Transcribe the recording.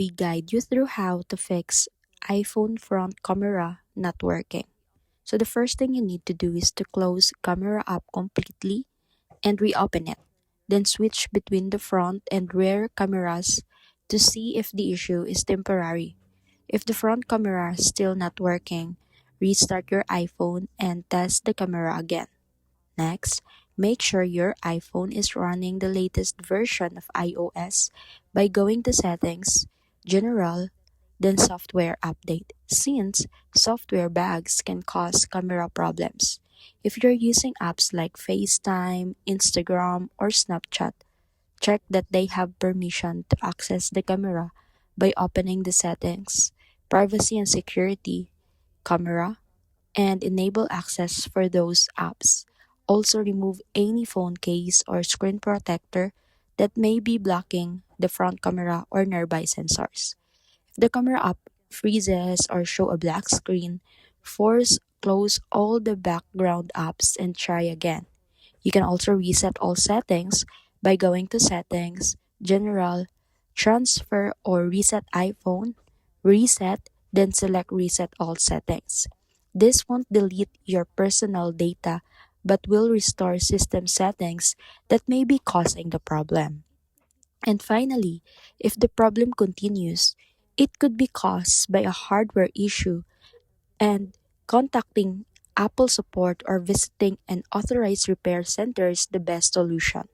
we guide you through how to fix iPhone front camera not working. So the first thing you need to do is to close camera app completely and reopen it. Then switch between the front and rear cameras to see if the issue is temporary. If the front camera is still not working, restart your iPhone and test the camera again. Next, make sure your iPhone is running the latest version of iOS by going to Settings, General, then Software Update, since software bugs can cause camera problems. If you're using apps like FaceTime, Instagram, or Snapchat, check that they have permission to access the camera by opening the Settings, Privacy and Security, Camera, and enable access for those apps. Also remove any phone case or screen protector that may be blocking the front camera or nearby sensors. If the camera app freezes or show a black screen, force close all the background apps and try again. You can also reset all settings by going to Settings, General, Transfer or Reset iPhone, Reset, then select Reset All Settings. This won't delete your personal data but will restore system settings that may be causing the problem. And finally, if the problem continues, it could be caused by a hardware issue and contacting Apple support or visiting an authorized repair center is the best solution.